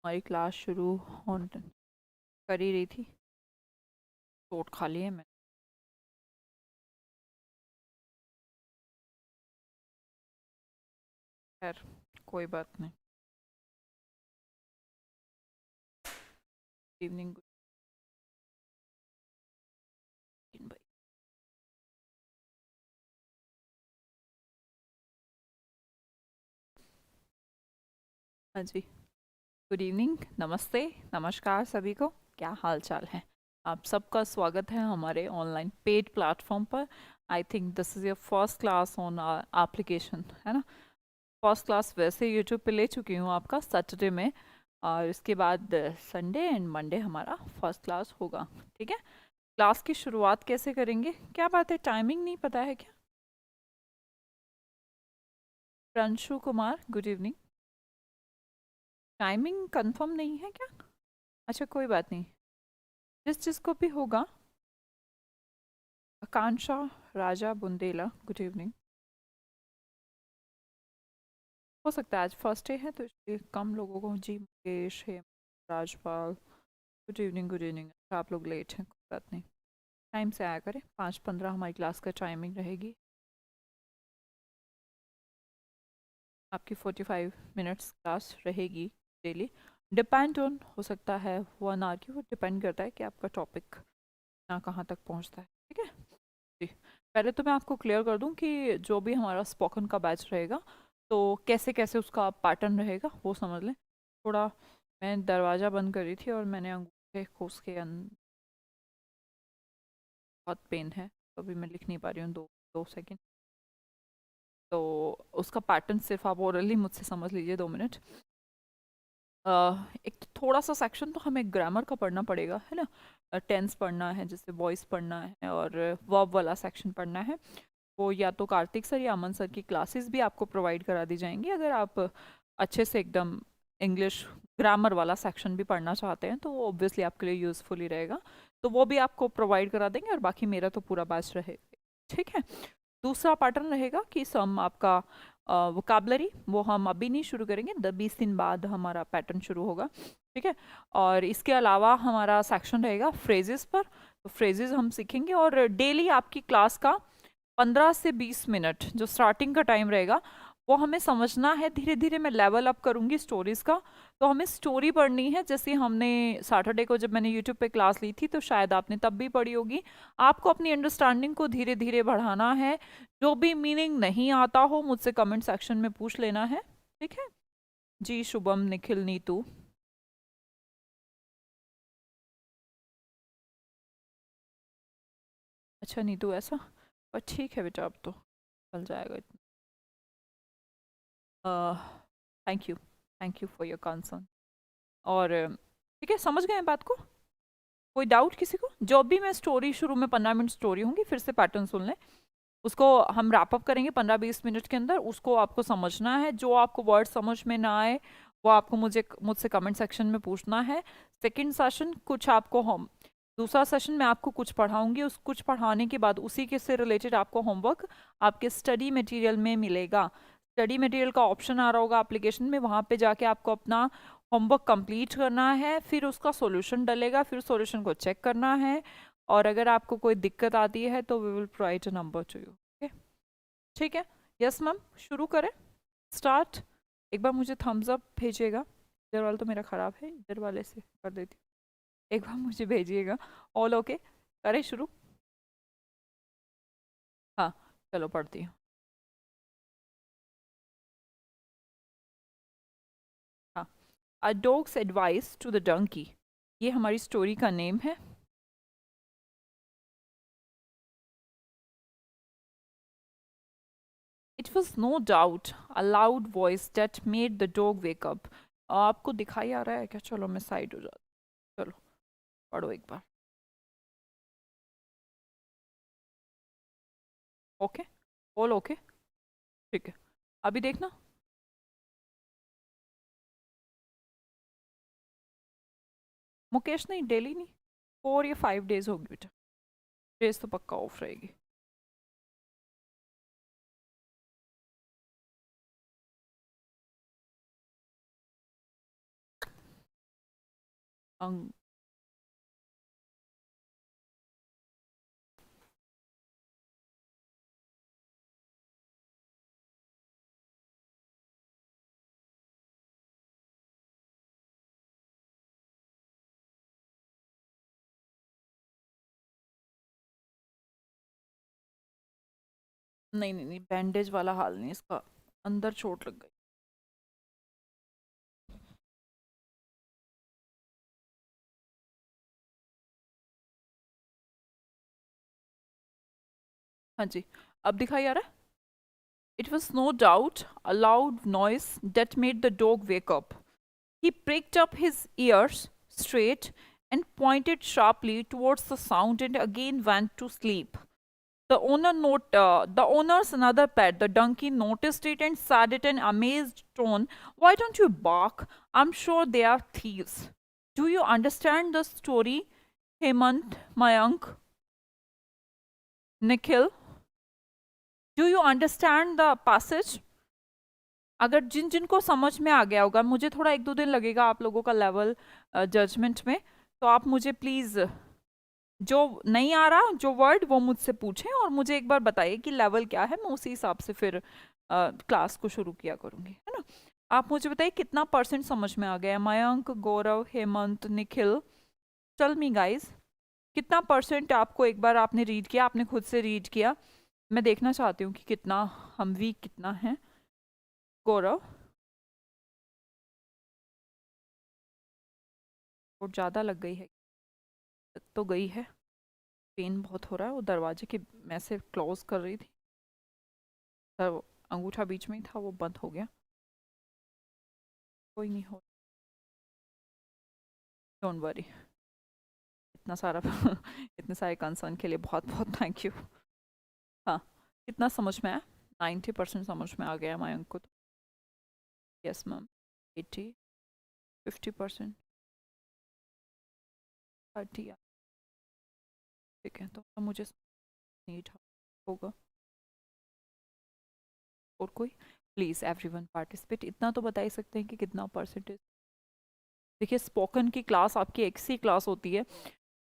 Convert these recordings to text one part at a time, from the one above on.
हमारी क्लास शुरू हो कर ही रही थी। चोट खा ली है मैं। खैर, कोई बात नहीं। इवनिंग भाई। हाँ जी। गुड इवनिंग, नमस्ते, नमस्कार सभी को। क्या हाल चाल है? आप सबका स्वागत है हमारे ऑनलाइन पेड प्लेटफॉर्म पर। I think this is your first class on application, है ना? फर्स्ट क्लास वैसे यूट्यूब पे ले चुकी हूँ आपका सैटरडे में, और इसके बाद संडे एंड मंडे हमारा फर्स्ट क्लास होगा। ठीक है। क्लास की शुरुआत कैसे करेंगे? क्या बात है, टाइमिंग नहीं पता है क्या? Pranshu Kumar, good evening. Timing confirm नहीं है क्या? अच्छा, कोई बात नहीं। जिस जिसको भी होगा। आकांक्षा राजा बुंदेला, गुड इवनिंग। हो सकता है आज फर्स्ट डे है तो इसलिए कम लोगों को। जी मुकेश है, Rajpal, good evening good evening. आप लोग लेट हैं, कोई बात नहीं। टाइम से आया करें। 5:15 हमारी क्लास का टाइमिंग रहेगी। आपकी 45 मिनट्स क्लास रहेगी डेली। डिपेंड ऑन, हो सकता है 1 आवर की, वो डिपेंड करता है कि आपका टॉपिक ना कहाँ तक पहुँचता है। ठीक है जी। पहले तो मैं आपको क्लियर कर दूं कि जो भी हमारा स्पोकन का बैच रहेगा तो कैसे कैसे उसका पैटर्न रहेगा वो समझ लें थोड़ा। मैं दरवाज़ा बंद करी थी और मैंने अंगूठे खोस के बहुत पेन है, तो अभी मैं लिख नहीं पा रही हूँ। दो दो सेकेंड। तो उसका पैटर्न सिर्फ आप ओरली मुझसे समझ लीजिए, 2 मिनट। एक तो थोड़ा सा सेक्शन तो हमें ग्रामर का पढ़ना पड़ेगा, है ना? टेंस पढ़ना है, जैसे वॉइस पढ़ना है, और वर्ब वाला सेक्शन पढ़ना है। वो या तो कार्तिक सर या अमन सर की क्लासेस भी आपको प्रोवाइड करा दी जाएंगी। अगर आप अच्छे से एकदम इंग्लिश ग्रामर वाला सेक्शन भी पढ़ना चाहते हैं तो वो ऑब्वियसली आपके लिए यूज़फुल ही रहेगा। तो वो भी आपको प्रोवाइड करा देंगे, और बाकी मेरा तो पूरा बैच रहेगा। ठीक है। दूसरा पैटर्न रहेगा कि सम आपका वोकाबलरी, वो हम अभी नहीं शुरू करेंगे, 20 दिन बाद हमारा पैटर्न शुरू होगा। ठीक है। और इसके अलावा हमारा सेक्शन रहेगा फ्रेजेस पर। तो फ्रेजेस हम सीखेंगे, और डेली आपकी क्लास का 15 से 20 मिनट जो स्टार्टिंग का टाइम रहेगा वो हमें समझना है। धीरे धीरे मैं लेवल अप करूंगी स्टोरीज का। तो हमें स्टोरी पढ़नी है, जैसे हमने सैटरडे को जब मैंने यूट्यूब पे क्लास ली थी तो शायद आपने तब भी पढ़ी होगी। आपको अपनी अंडरस्टैंडिंग को धीरे धीरे बढ़ाना है। जो भी मीनिंग नहीं आता हो मुझसे कमेंट सेक्शन में पूछ लेना है। ठीक है जी। शुभम, निखिल, नीतू। अच्छा नीतू, ऐसा? पर ठीक है बेटा, अब तो चल जाएगा इतना। Thank you, thank you for your concern. और ठीक है, समझ गए हैं बात को? कोई डाउट किसी को? जो भी मैं स्टोरी, शुरू में 15 मिनट स्टोरी होंगी, फिर से पैटर्न सुन लें। उसको हम रैप अप करेंगे 15-20 मिनट के अंदर। उसको आपको समझना है। जो आपको वर्ड समझ में ना आए वो आपको मुझसे कमेंट सेक्शन में पूछना है। सेकंड सेशन कुछ आपको हम दूसरा सेशन में आपको कुछ पढ़ाऊंगी। उस कुछ पढ़ाने के बाद उसी के से रिलेटेड आपको होमवर्क आपके स्टडी मटेरियल में मिलेगा। स्टडी मटेरियल का ऑप्शन आ रहा होगा एप्लीकेशन में, वहाँ पे जाके आपको अपना होमवर्क कंप्लीट करना है। फिर उसका सॉल्यूशन डलेगा, फिर सॉल्यूशन को चेक करना है। और अगर आपको कोई दिक्कत आती है तो we will provide a number to you. ठीक है। यस मैम, शुरू करें? स्टार्ट। एक बार मुझे थम्स अप भेजिएगा। इधर वाला तो मेरा ख़राब है, इधर वाले से कर देती हूँ। एक बार मुझे भेजिएगा। All okay? करें शुरू? हाँ, चलो पढ़ती हूँ। हाँ। A dog's advice to the donkey, ये हमारी स्टोरी का नेम है। It was no doubt a loud voice that made the dog wake up. आपको दिखाई आ रहा है क्या? चलो मैं साइड हो जाती। चलो पढ़ो एक बार। Okay, all okay? ठीक है, अभी देखना। मुकेश नहीं, डेली नहीं, 4 या 5 डेज होगी बेटा। डेज तो पक्का ऑफ रहेगी। अंग नहीं नहीं नहीं, बैंडेज वाला हाल नहीं इसका, अंदर चोट लग गई। हाँ जी, अब दिखाई आ रहा है? It was no doubt a loud noise that made the dog wake up. He pricked up his ears straight and pointed sharply towards the sound and again went to sleep. The owner's another pet, the donkey, noticed it and said in an amazed tone, "Why don't you bark? I'm sure they are thieves." Do you understand the story, Hemant, Mayank, Nikhil? Do you understand the passage? अगर जिन जिनको समझ में आ गया होगा, मुझे थोड़ा 1-2 दिन लगेगा आप लोगों का लेवल जजमेंट में, तो आप मुझे प्लीज जो नहीं आ रहा जो वर्ड वो मुझसे पूछें और मुझे एक बार बताइए कि लेवल क्या है, मैं उसी हिसाब से फिर क्लास को शुरू किया करूंगी, है ना। आप मुझे बताइए कितना परसेंट समझ में आ गया? Mayank, Gaurav, Hemant, Nikhil, tell me guys, कितना परसेंट आपको एक बार आपने रीड किया, आपने खुद से रीड किया? मैं देखना चाहती हूँ कि कितना हम वीक कितना है। गौरव, और ज़्यादा लग गई है? लग तो गई है, पेन बहुत हो रहा है, वो दरवाजे के मैं से क्लोज कर रही थी, तो अंगूठा बीच में ही था, वो बंद हो गया। कोई नहीं, हो, डोंट वरी। इतना सारा इतने सारे कंसर्न के लिए बहुत बहुत थैंक यू। हाँ, कितना समझ में आया? 90% समझ में आ गया मयंक को तो। Yes ma'am. 80, 50%, 30, ठीक है, तो मुझे नहीं था होगा। और कोई? प्लीज़ एवरीवन पार्टिसिपेट, इतना तो बता ही सकते हैं कि कितना परसेंटेज। देखिए, स्पोकन की क्लास आपकी एक सी क्लास होती है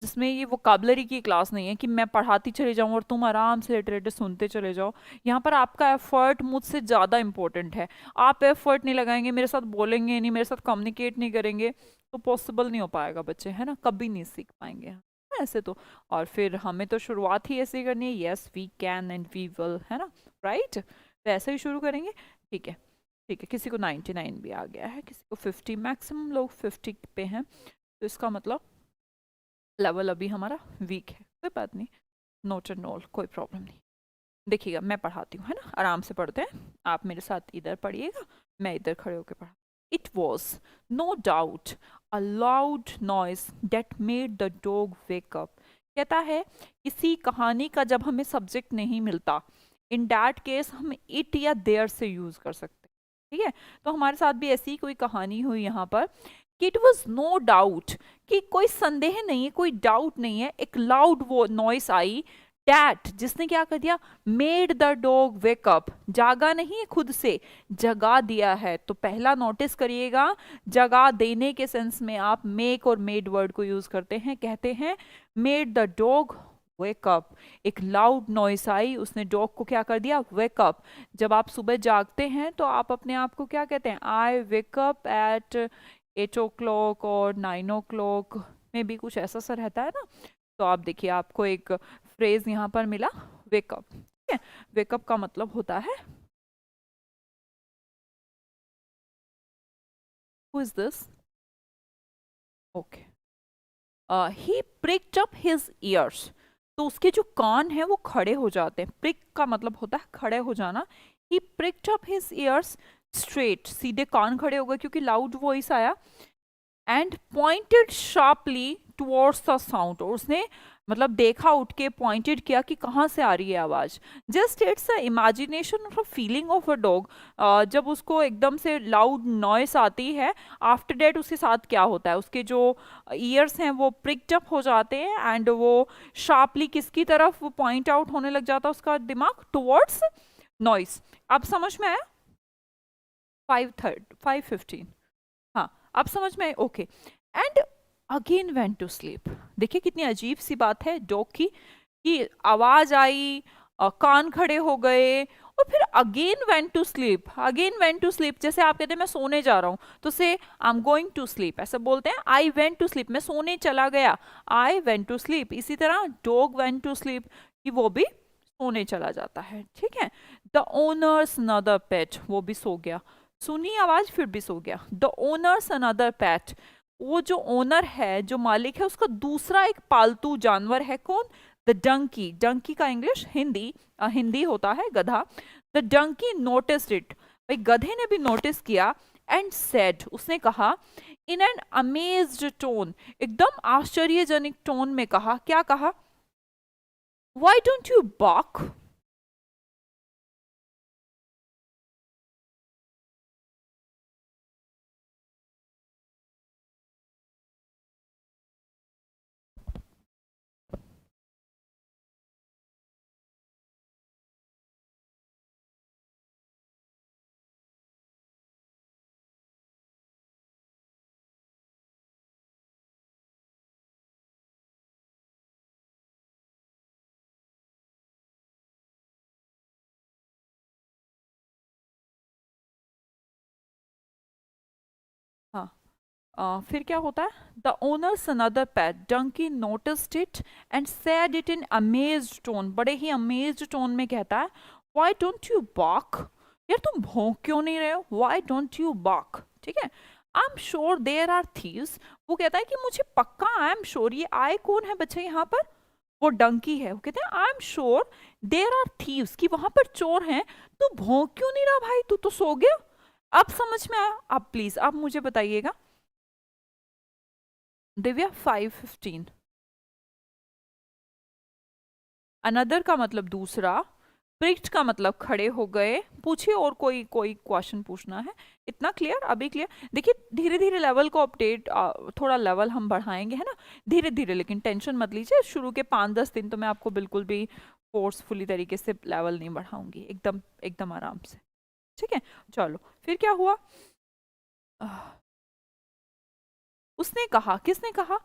जिसमें ये वोकाबलरी की क्लास नहीं है कि मैं पढ़ाती चली जाऊँ और तुम आराम से लेटे लेटे सुनते चले जाओ। यहाँ पर आपका एफर्ट मुझसे ज़्यादा इंपॉर्टेंट है। आप एफर्ट नहीं लगाएंगे, मेरे साथ बोलेंगे नहीं, मेरे साथ कम्युनिकेट नहीं करेंगे, तो पॉसिबल नहीं हो पाएगा बच्चे, है ना, कभी नहीं सीख पाएंगे ऐसे तो। और फिर हमें तो शुरुआत ही ऐसे ही करनी है, yes we can and we will, है ना, राइट, तो ऐसे ही शुरू करेंगे। ठीक है, ठीक है, किसी को 99 भी आ गया है, किसी को 50, मैक्सिमम लोग 50 पे हैं, तो इसका मतलब लेवल अभी हमारा वीक है, कोई बात नहीं, नोट एंड ऑल, कोई प्रॉब्लम नहीं। देखिएगा, मैं पढ़ाती हूँ, है ना, आराम से पढ़ते हैं, आप मेरे साथ इधर पढ़िएगा, मैं इधर खड़े होकर पढ़ा। It was no doubt a loud noise that made the dog wake up. कहता है किसी कहानी का जब हमें सब्जेक्ट नहीं मिलता, इन डैट केस हम इट या देयर से यूज कर सकते हैं, ठीक है। तो हमारे साथ भी ऐसी कोई कहानी हुई यहाँ पर कि इट वॉज नो डाउट, कि कोई संदेह नहीं है, कोई डाउट नहीं है, एक लाउड वो नॉइस आई, डैट जिसने क्या कर दिया, made the dog wake up, जागा नहीं है, खुद से जगा दिया है। तो पहला नोटिस करिएगा, जगा देने के सेंस में आप मेक और मेड वर्ड को यूज करते हैं, कहते हैं made the dog wake up, एक लाउड नॉइस आई, उसने डॉग को क्या कर दिया, वेक अप। जब आप सुबह जागते हैं तो आप अपने आप को क्या कहते हैं, आई वेक अप एट 8 o'clock और 9 o'clock में भी कुछ ऐसा सा रहता है ना। तो आप देखिए, आपको एक फ्रेज यहाँ पर मिला, वेकअप, ठीक है। वेकअप का मतलब होता है, who is this, okay, he pricked up his ears, तो उसके जो कान हैं वो खड़े हो जाते हैं, प्रिक का मतलब होता है खड़े हो जाना। ही pricked up his years straight, सीधे कान खड़े हो गए क्योंकि लाउड वॉइस आया, and pointed sharply towards the sound, और उसने मतलब देखा, उठ के पॉइंटेड किया कि कहाँ से आ रही है आवाज। Just it's a imagination of a feeling of a dog, जब उसको एकदम से लाउड नॉइस आती है, आफ्टर डेट उसके साथ क्या होता है, उसके जो ईयर्स हैं वो प्रिक्ड अप हो जाते हैं, एंड वो शार्पली किसकी तरफ पॉइंट आउट होने लग जाता है उसका दिमाग, टुवर्ड्स नॉइस। अब समझ में आया? 5:15, हाँ, अब समझ में आए, okay. And again went to sleep. देखिए कितनी अजीब सी बात है डॉग की, कि आवाज आई, कान खड़े हो गए, और फिर again went to sleep. Again went to sleep, जैसे आप कहते हैं मैं सोने जा रहा हूँ, तो say I am going to sleep ऐसा बोलते हैं। आई वेंट टू स्लीप, मैं सोने चला गया, आई वेंट टू स्लीप। इसी तरह डॉग वेंट टू स्लीप, कि वो भी सोने चला जाता है, ठीक है। द ओनर्स अनदर पेट, वो भी सो गया, सुनी आवाज फिर भी सो गया। द ओनर्स अनदर पेट, वो जो ओनर है, जो मालिक है, उसका दूसरा एक पालतू जानवर है, कौन? द डंकी। डंकी का इंग्लिश हिंदी हिंदी होता है गधा। द डंकी नोटिस्ड इट, भाई गधे ने भी नोटिस किया। एंड सेड, उसने कहा, इन एन अमेज्ड टोन, एकदम आश्चर्यजनक टोन में कहा, क्या कहा? Why don't you bark? हाँ, फिर क्या होता है? The owner's another pet donkey noticed it and said it in amazed tone, बड़े ही अमेज्ड टोन में कहता है, व्हाई डोंट यू bark? यार तुम भौंक क्यों नहीं रहे हो? Why don't you bark? ठीक है। I am sure there are thieves, वो कहता है कि मुझे पक्का, आई एम श्योर, ये आए कौन है बच्चे यहाँ पर? वो डंकी है। वो कहते हैं I am sure there are thieves, कि वहां पर चोर हैं। तू भौंक क्यों नहीं रहा भाई, तू तो सो गया। अब समझ में आया? अब प्लीज आप मुझे बताइएगा। दिव्या 5:15। अनदर का मतलब दूसरा, प्रिक्ट का मतलब खड़े हो गए। पूछिए और कोई कोई क्वेश्चन पूछना है। इतना क्लियर? अभी क्लियर? देखिए धीरे धीरे लेवल को अपडेट, थोड़ा लेवल हम बढ़ाएंगे, है ना, धीरे धीरे, लेकिन टेंशन मत लीजिए। शुरू के 5-10 दिन तो मैं आपको बिल्कुल भी फोर्सफुली तरीके से लेवल नहीं बढ़ाऊंगी, एकदम एकदम आराम से, ठीक है। चलो फिर क्या हुआ? उसने कहा, किसने कहा?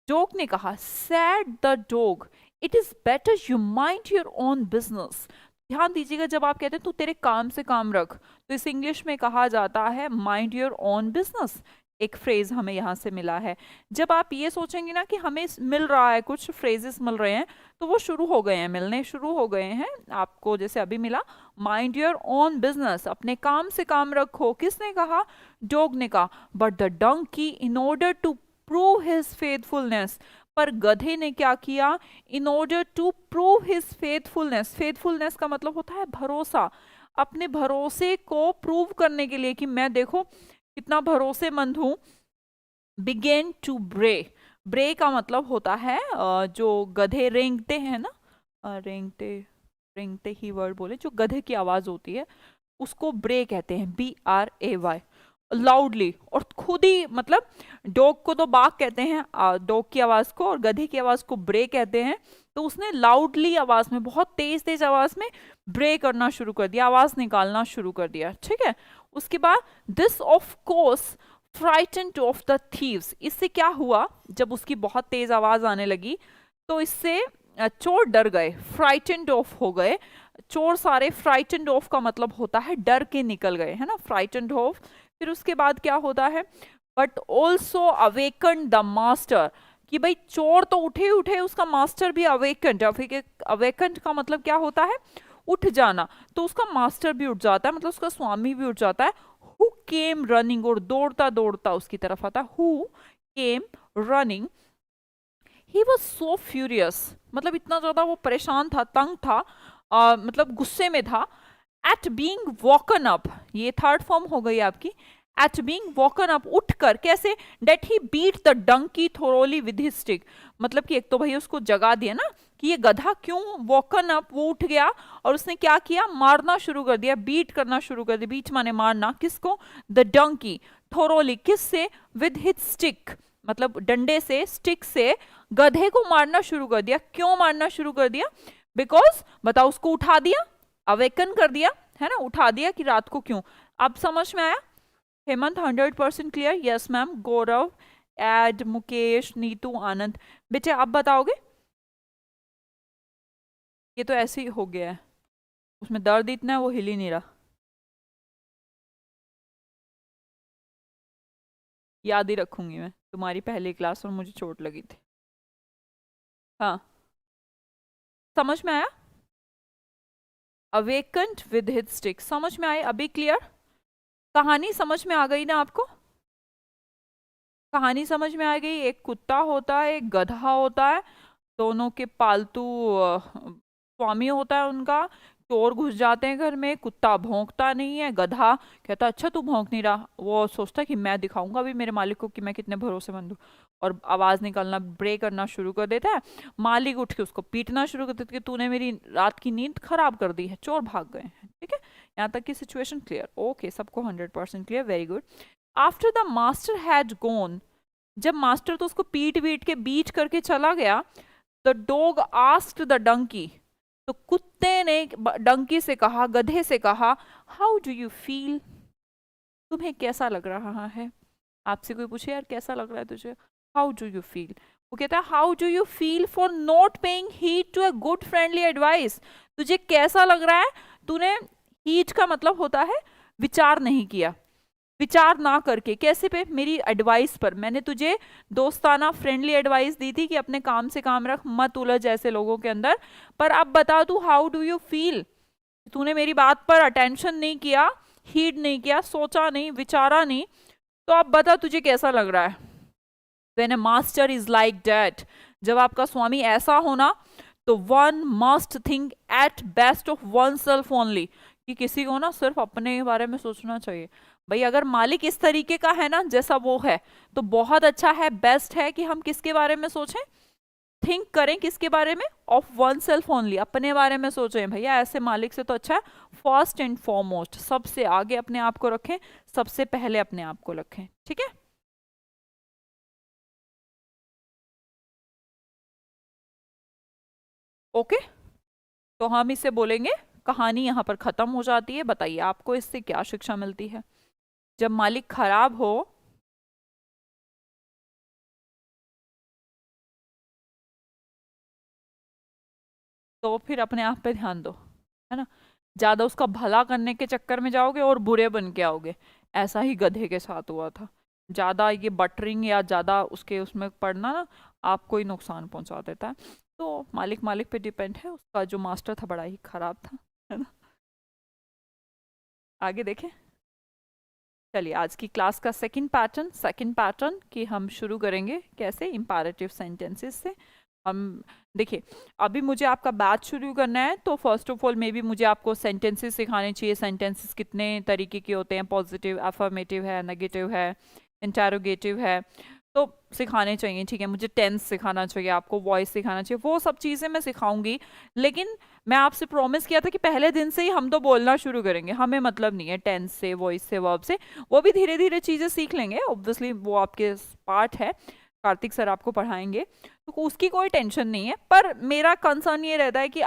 डॉग ने कहा, sad the dog, it is better you mind your own business. ध्यान दीजिएगा, जब आप कहते हैं तू तेरे काम से काम रख, तो इस इंग्लिश में कहा जाता है माइंड योर ओन बिजनेस। एक फ्रेज हमें यहाँ से मिला है। जब आप ये सोचेंगे ना कि हमें मिल रहा है, कुछ फ्रेजेस मिल रहे हैं, तो वो शुरू हो गए हैं, मिलने शुरू हो गए हैं आपको। जैसे अभी मिला, माइंड योर ओन बिजनेस, अपने काम से काम रखो। किसने कहा? डॉग ने कहा। But the donkey in order to prove his faithfulness, पर गधे ने क्या किया? In order to prove his faithfulness, faithfulness का मतलब होता है भरोसा, अपने भरोसे को प्रूव करने के लिए कि मैं देखो कितना भरोसेमंद हूं, बिगेन टू ब्रे। ब्रे का मतलब होता है जो गधे रेंगते हैं ना, रेंगते, रेंगते ही वर्ड बोले, जो गधे की आवाज होती है उसको ब्रे कहते हैं, BRAY, लाउडली। और खुद ही मतलब डॉग को तो बाक कहते हैं, डॉग की आवाज को, और गधे की आवाज को ब्रे कहते हैं। तो उसने लाउडली आवाज में, बहुत तेज तेज आवाज में ब्रे करना शुरू कर दिया, आवाज निकालना शुरू कर दिया, ठीक है। उसके बाद this of course frightened of the thieves, इससे क्या हुआ? जब उसकी बहुत तेज आवाज आने लगी तो इससे चोर डर गए, फ्राइटेंड ऑफ हो गए चोर सारे। फ्राइटेंड ऑफ का मतलब होता है डर के निकल गए, है ना, फ्राइटेंड ऑफ। फिर उसके बाद क्या होता है? But also awaken the master, कि भाई चोर तो उठे उठे, उसका मास्टर भी अवेकन। अवेकन का मतलब क्या होता है? उठ जाना। तो उसका मास्टर भी उठ जाता है, मतलब उसका स्वामी भी उठ जाता है। हु केम रनिंग, और दौड़ता दौड़ता उसकी तरफ आता है। Who came running, he was so furious, मतलब इतना ज्यादा वो परेशान था, तंग था, मतलब गुस्से में था। एट बीइंग वॉकन अप, ये थर्ड फॉर्म हो गई आपकी। एट बीइंग वॉकन अप, उठकर, कैसे? That he beat the donkey thoroughly with his stick, मतलब कि एक तो भाई उसको जगा दिया ना कि ये गधा क्यों वॉकन अप, वो उठ गया और उसने क्या किया? मारना शुरू कर दिया, बीट करना शुरू कर दिया। बीट माने मारना, किसको? द डंकी थोरोली, किससे? विद हिज स्टिक, मतलब डंडे से, स्टिक से गधे को मारना शुरू कर दिया। क्यों मारना शुरू कर दिया? बिकॉज बताओ, उसको उठा दिया, अवेकन कर दिया, है ना, उठा दिया कि रात को क्यों। अब समझ में आया? Hemant 100% clear? Yes ma'am. Gaurav एड, मुकेश, नीतू, आनंद। बेटे आप बताओगे? ये तो ऐसे ही हो गया है, उसमें दर्द इतना है वो हिल ही नहीं रहा। याद ही रखूंगी मैं तुम्हारी पहली क्लास और मुझे चोट लगी थी। हाँ, समझ में आया? अवेकेंट विद हिज स्टिक, समझ में आई अभी? क्लियर? कहानी समझ में आ गई ना आपको? कहानी समझ में आ गई। एक कुत्ता होता है, एक गधा होता है, दोनों के पालतू स्वामी होता है उनका। चोर घुस जाते हैं घर में, कुत्ता भौंकता नहीं है, गधा कहता अच्छा तू भौंक नहीं रहा, वो सोचता है कि मैं दिखाऊंगा अभी मेरे मालिक को कि मैं कितने भरोसेमंद हूँ, और आवाज निकलना ब्रे करना शुरू कर देता है। मालिक उठ के उसको पीटना शुरू कर देता है कि तूने मेरी रात की नींद खराब कर दी है, चोर भाग गए हैं। ठीक है, यहाँ तक की सिचुएशन क्लियर? ओके, सबको 100% clear, very good. After the master had gone, जब मास्टर तो उसको पीट पीट के बीट करके चला गया, the dog asked the donkey, तो कुत्ते ने डंकी से कहा, गधे से कहा, हाउ डू यू फील, तुम्हें कैसा लग रहा है? आपसे कोई पूछे यार कैसा लग रहा है तुझे, हाउ डू यू फील, वो कहता है how do you feel for not paying heed to a good friendly advice, तुझे कैसा लग रहा है, तूने, हीड का मतलब होता है विचार नहीं किया, विचार ना करके, कैसे पे, मेरी एडवाइस पर, मैंने तुझे दोस्ताना फ्रेंडली एडवाइस दी थी कि अपने काम से काम रख, मत उलझ ऐसे लोगों के अंदर, पर अब बता तू हाउ डू यू फील, तूने मेरी बात पर अटेंशन नहीं किया, हीड नहीं किया, सोचा नहीं, विचारा नहीं, तो अब बता तुझे कैसा लग रहा है। When a master is like that, जब आपका स्वामी ऐसा होना, तो one must think at best of oneself only, कि किसी को ना सिर्फ अपने बारे में सोचना चाहिए। भाई अगर मालिक इस तरीके का है ना जैसा वो है, तो बहुत अच्छा है, बेस्ट है कि हम किसके बारे में सोचें, थिंक करें किसके बारे में, ऑफ वन सेल्फ ओनली, अपने बारे में सोचें। भैया ऐसे मालिक से तो अच्छा है फर्स्ट एंड फॉरमोस्ट, सबसे आगे अपने आप को रखें, सबसे पहले अपने आप को रखें। ठीक है, ओके, तो हम इसे बोलेंगे कहानी यहाँ पर खत्म हो जाती है। बताइए आपको इससे क्या शिक्षा मिलती है? जब मालिक खराब हो, तो फिर अपने आप पे ध्यान दो, है ना, ज्यादा उसका भला करने के चक्कर में जाओगे और बुरे बन के आओगे। ऐसा ही गधे के साथ हुआ था, ज्यादा ये बटरिंग या ज्यादा उसके उसमें पड़ना ना आपको ही नुकसान पहुंचा देता है। तो मालिक मालिक पे डिपेंड है, उसका जो मास्टर था बड़ा ही खराब था, है ना। आगे देखें, चलिए आज की क्लास का सेकंड पैटर्न कि हम शुरू करेंगे कैसे, इंपैरेटिव सेंटेंसेस से। हम देखिए, अभी मुझे आपका बैच शुरू करना है, तो first of all may be मुझे आपको सेंटेंसेस सिखाने चाहिए। सेंटेंसेस कितने तरीके के होते हैं, पॉजिटिव, अफर्मेटिव है, नेगेटिव है, इंटेरोगेटिव है, तो सिखाने चाहिए। ठीक है, मुझे टेंस सिखाना चाहिए, आपको वॉइस सिखाना चाहिए, वो सब चीज़ें मैं सिखाऊंगी। लेकिन मैं आपसे प्रॉमिस किया था कि पहले दिन से ही हम तो बोलना शुरू करेंगे, हमें मतलब नहीं है टेंस से, वॉइस से, वर्ब से, वो भी धीरे धीरे चीज़ें सीख लेंगे, ऑब्वियसली वो आपके पार्ट है, कार्तिक सर आपको पढ़ाएंगे, तो उसकी कोई टेंशन नहीं है। पर मेरा कंसर्न ये रहता है कि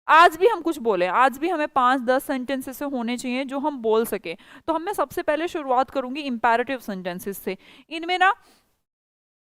आज भी हम कुछ बोले, आज भी हमें 5-10 सेंटेंसेस से होने चाहिए जो हम बोल सके। तो हम मैं सबसे पहले शुरुआत करूंगी इंपैरेटिव सेंटेंसेस से। इनमें ना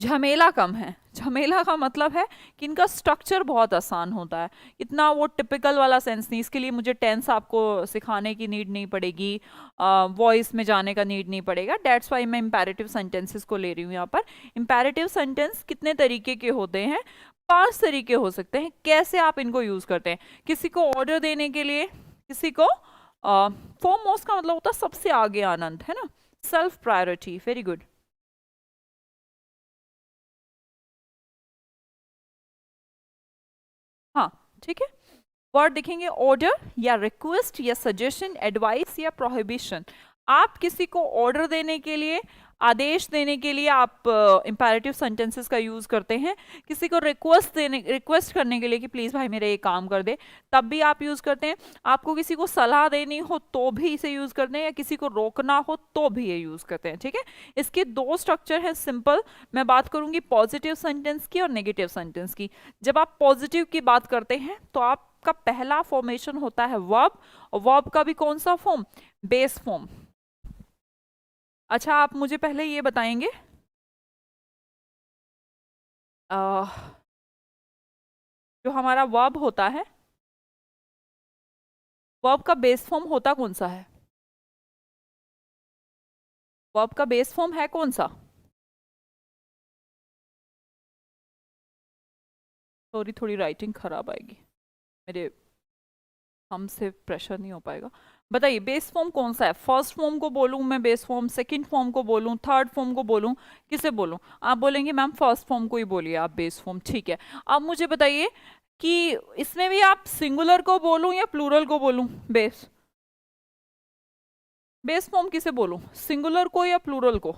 झमेला कम है, झमेला का मतलब है कि इनका स्ट्रक्चर बहुत आसान होता है, इतना वो टिपिकल वाला सेंस नहीं। इसके लिए मुझे टेंस आपको सिखाने की नीड नहीं पड़ेगी, वॉइस में जाने का नीड नहीं पड़ेगा। डेट्स वाई मैं इंपैरेटिव सेंटेंसेस को ले रही हूँ यहाँ पर। इंपैरेटिव सेंटेंस कितने तरीके के होते हैं? 5 तरीके हो सकते हैं कैसे आप इनको यूज करते हैं। किसी को ऑर्डर देने के लिए, किसी को फोरमोस्ट का मतलब होता है सबसे आगे, आनंद, है ना, सेल्फ प्रायोरिटी, वेरी गुड। हाँ, ठीक है, वर्ड दिखेंगे, ऑर्डर या रिक्वेस्ट या सजेशन, एडवाइस या प्रोहिबिशन। आप किसी को ऑर्डर देने के लिए, आदेश देने के लिए आप इंपैरेटिव सेंटेंसेस का यूज करते हैं। किसी को रिक्वेस्ट करने के लिए कि प्लीज भाई मेरा ये काम कर दे, तब भी आप यूज करते हैं। आपको किसी को सलाह देनी हो तो भी इसे यूज करते हैं, या किसी को रोकना हो तो भी ये यूज करते हैं। ठीक है, इसके 2 स्ट्रक्चर हैं सिंपल। मैं बात करूंगी पॉजिटिव सेंटेंस की और नेगेटिव सेंटेंस की। जब आप पॉजिटिव की बात करते हैं तो आपका पहला फॉर्मेशन होता है वर्ब, और वर्ब का भी कौन सा फॉर्म? Base form. अच्छा, आप मुझे पहले ये बताएंगे जो हमारा वर्ब होता है, वर्ब का बेस फॉर्म होता कौन सा है? वर्ब का बेस फॉर्म है कौन सा? सॉरी, थोड़ी राइटिंग खराब आएगी, मेरे हमसे प्रेशर नहीं हो पाएगा। बताइए बेस फॉर्म कौन सा है? फर्स्ट फॉर्म को बोलूं मैं बेस फॉर्म, सेकंड फॉर्म को बोलूं, थर्ड फॉर्म को बोलूं, किसे बोलूं? आप बोलेंगे मैम फर्स्ट फॉर्म को ही बोलिए आप बेस फॉर्म, ठीक है। अब मुझे बताइए कि इसमें भी आप सिंगुलर को बोलूं या प्लूरल को बोलूं? बेस बेस फॉर्म किसे बोलूं, सिंगुलर को या प्लूरल को?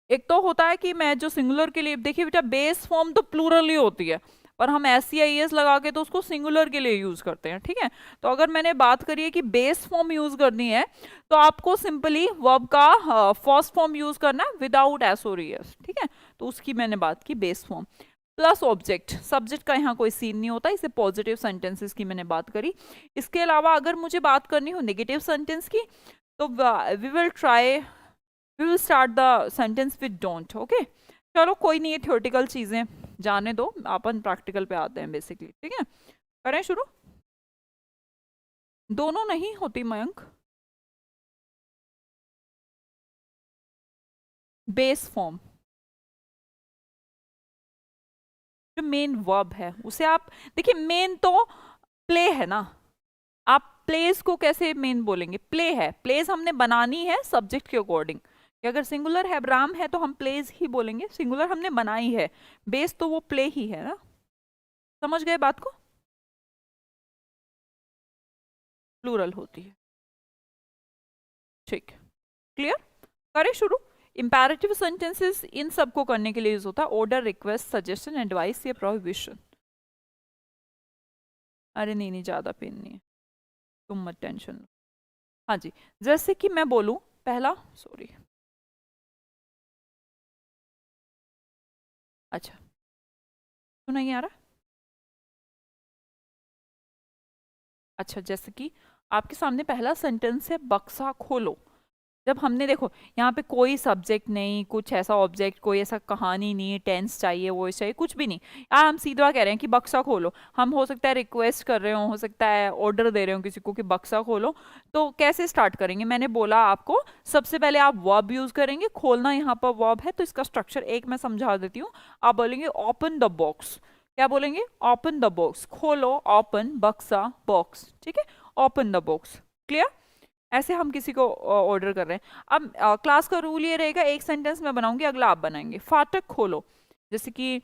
एक तो होता है कि मैं जो सिंगुलर के लिए, देखिए बेटा बेस फॉर्म तो प्लूरल ही होती है, पर हम SCIS लगा के तो उसको सिंगुलर के लिए यूज करते हैं, ठीक है। तो अगर मैंने बात करी है कि बेस फॉर्म यूज करनी है, तो आपको सिंपली वर्ब का फर्स्ट फॉर्म यूज करना है विदाउट एस और ईएस, ठीक है। तो उसकी मैंने बात की base form plus object. Subject का यहाँ कोई सीन नहीं होता, इसे पॉजिटिव सेंटेंसेस की मैंने बात करी। इसके अलावा अगर मुझे बात करनी हो नेगेटिव सेंटेंस की, तो we will start the sentence with don't, okay. चलो कोई नहीं, ये थ्योरेटिकल चीजें जाने दो, अपन प्रैक्टिकल पे आते हैं बेसिकली, ठीक है। करें शुरू? दोनों नहीं होती मयंक, बेस फॉर्म जो मेन वर्ब है उसे आप देखिए, मेन तो प्ले है ना, आप प्लेस को कैसे मेन बोलेंगे? प्ले है, प्लेस हमने बनानी है सब्जेक्ट के अकॉर्डिंग, कि अगर सिंगुलर है राम है तो हम प्लेस ही बोलेंगे, सिंगुलर हमने बनाई है, बेस तो वो प्ले ही है ना। समझ गए बात को? प्लूरल होती है, ठीक, क्लियर। करें शुरू? इंपैरेटिव सेंटेंसेस इन सबको करने के लिए यूज होता है ऑर्डर, रिक्वेस्ट, सजेशन, एडवाइस या प्रोहिबिशन। अरे नहीं नहीं, ज्यादा पेन नहीं है, तुम मत टेंशन लो। हाँ जी, जैसे कि मैं बोलूं पहला, सॉरी, अच्छा तो नहीं आ रहा, अच्छा जैसे कि आपके सामने पहला सेंटेंस है बक्सा खोलो। जब हमने देखो यहाँ पे कोई सब्जेक्ट नहीं, कुछ ऐसा ऑब्जेक्ट, कोई ऐसा कहानी नहीं, टेंस चाहिए, वॉइस चाहिए, कुछ भी नहीं, यार हम सीधा कह रहे हैं कि बक्सा खोलो। हम हो सकता है रिक्वेस्ट कर रहे हो सकता है ऑर्डर दे रहे हो किसी को कि बक्सा खोलो। तो कैसे स्टार्ट करेंगे? मैंने बोला आपको सबसे पहले आप वर्ब यूज करेंगे, खोलना यहाँ पर वर्ब है, तो इसका स्ट्रक्चर एक मैं समझा देती हूँ। आप बोलेंगे ओपन द बॉक्स, क्या बोलेंगे? ओपन द बॉक्स, खोलो, ओपन, बक्सा, बॉक्स, ठीक है, ओपन द बॉक्स, क्लियर। ऐसे हम किसी को ऑर्डर कर रहे हैं। अब क्लास का रूल ये रहेगा, एक सेंटेंस मैं बनाऊंगी, अगला आप बनाएंगे। फाटक खोलो, जैसे कि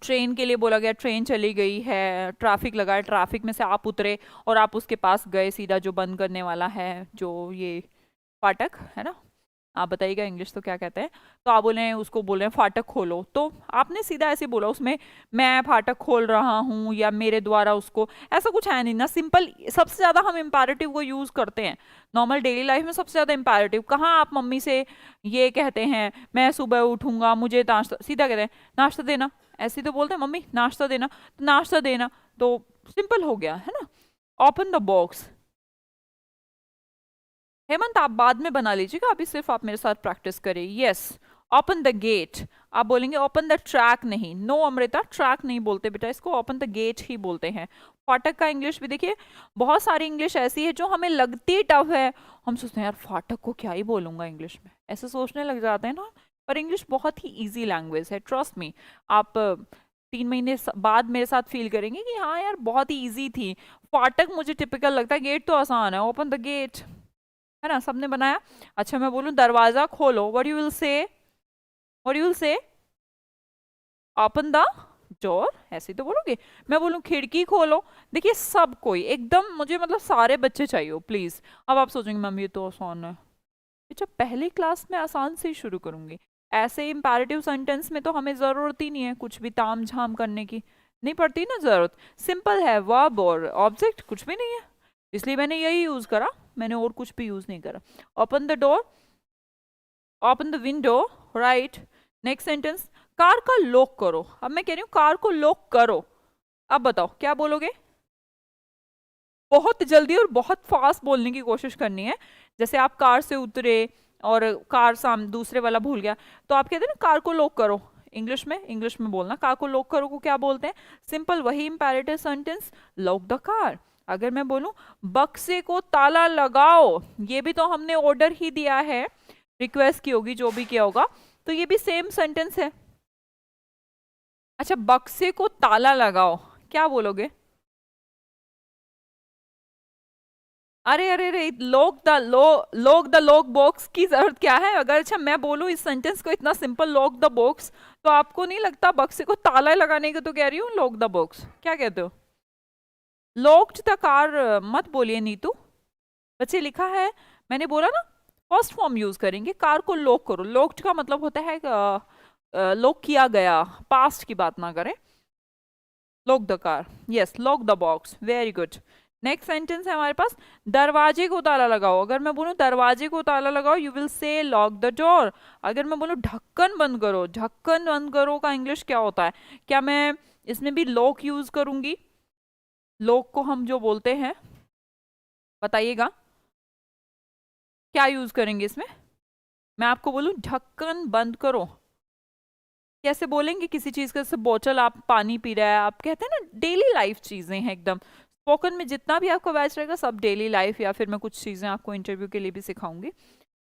ट्रेन के लिए बोला गया, ट्रेन चली गई है, ट्रैफिक लगा है, ट्रैफिक में से आप उतरे और आप उसके पास गए सीधा, जो बंद करने वाला है, जो ये फाटक है ना, आप बताइएगा इंग्लिश तो क्या कहते हैं। तो आप बोले उसको, बोल रहे हैं फाटक खोलो, तो आपने सीधा ऐसे बोला, उसमें मैं फाटक खोल रहा हूँ या मेरे द्वारा उसको, ऐसा कुछ है नहीं ना, सिंपल। सबसे ज्यादा हम इम्पैरेटिव को यूज करते हैं नॉर्मल डेली लाइफ में, सबसे ज्यादा इम्पैरेटिव। कहाँ आप मम्मी से ये कहते हैं मैं सुबह उठूंगा मुझे नाश्ता, सीधा कहते हैं नाश्ता देना, ऐसे तो बोलते हैं मम्मी नाश्ता देना, तो नाश्ता देना, तो सिंपल हो गया है ना। ओपन द बॉक्स, हेमंत आप बाद में बना लीजिएगा, अभी सिर्फ आप मेरे साथ प्रैक्टिस करें। यस, ओपन द गेट, आप बोलेंगे ओपन द ट्रैक नहीं, नो अमृता ट्रैक नहीं बोलते बेटा, इसको ओपन द गेट ही बोलते हैं। फाटक का इंग्लिश भी देखिए, बहुत सारी इंग्लिश ऐसी है जो हमें लगती टफ है, हम सोचते हैं यार फाटक को क्या ही बोलूंगा इंग्लिश में, ऐसे सोचने लग जाते हैं ना। पर इंग्लिश बहुत ही ईजी लैंग्वेज है, ट्रस्ट मी। आप 3 महीने बाद मेरे साथ फील करेंगे कि हाँ यार बहुत ही ईजी थी। फाटक मुझे टिपिकल लगता है, गेट तो आसान है, ओपन द गेट है ना, सबने बनाया। अच्छा मैं बोलूं दरवाजा खोलो, व्हाट यू विल से? व्हाट यू विल से? ओपन द डोर, ऐसे तो बोलोगे। मैं बोलूं खिड़की खोलो, देखिए सब कोई एकदम, मुझे मतलब सारे बच्चे चाहिए हो प्लीज। अब आप सोचेंगे मैम ये तो आसान है, अच्छा पहली क्लास में आसान से ही शुरू करूंगी। ऐसे इंपैरेटिव सेंटेंस में तो हमें जरूरत ही नहीं है कुछ भी ताम झाम करने की, नहीं पड़ती ना जरूरत, सिंपल है, वर्ब और ऑब्जेक्ट, कुछ भी नहीं है, इसलिए मैंने यही यूज करा, मैंने और कुछ भी यूज नहीं करा। Open the door, open the window, right. Next sentence, car का लॉक करो। अब मैं कह रही हूँ कार को लॉक करो, अब बताओ क्या बोलोगे? बहुत जल्दी और बहुत फास्ट बोलने की कोशिश करनी है। जैसे आप कार से उतरे और कार साम दूसरे वाला भूल गया, तो आप कहते हैं ना कार को लॉक करो, इंग्लिश में बोलना। कार को लॉक करो को क्या बोलते हैं? सिंपल, वही imperative sentence, lock the car. अगर मैं बोलूं बक्से को ताला लगाओ, ये भी तो हमने ऑर्डर ही दिया है, रिक्वेस्ट की होगी, जो भी किया होगा, तो ये भी सेम सेंटेंस है। अच्छा, बक्से को ताला लगाओ, क्या बोलोगे? अरे अरे अरे, लॉक द लॉक बॉक्स की जरूरत क्या है? अगर अच्छा मैं बोलूं इस सेंटेंस को इतना सिंपल, लॉक द बॉक्स, तो आपको नहीं लगता बक्से को ताला लगाने को तो कह रही हूँ लॉक द बॉक्स, क्या कहते हो? लॉक्ड द कार मत बोलिए नीतू, बच्चे लिखा है, मैंने बोला ना फर्स्ट फॉर्म यूज करेंगे, कार को लॉक करो। लॉक्ड का मतलब होता है लॉक किया गया, पास्ट की बात ना करें। Lock the car, yes, lock the box, very good. Next sentence है हमारे पास, दरवाजे को ताला लगाओ। अगर मैं बोलूं दरवाजे को ताला लगाओ, यू विल से लॉक द डोर। अगर मैं बोलूं ढक्कन बंद करो, ढक्कन बंद करो का इंग्लिश क्या होता है? क्या मैं इसमें भी लॉक यूज करूंगी? लॉक को हम जो बोलते हैं, बताइएगा क्या यूज करेंगे इसमें? मैं आपको बोलूं ढक्कन बंद करो, कैसे बोलेंगे किसी चीज का? जैसे बोतल, आप पानी पी रहे हैं, आप कहते हैं ना, डेली लाइफ चीजें हैं एकदम। स्पोकन में जितना भी आपका बैच रहेगा सब डेली लाइफ, या फिर मैं कुछ चीजें आपको इंटरव्यू के लिए भी सिखाऊंगी।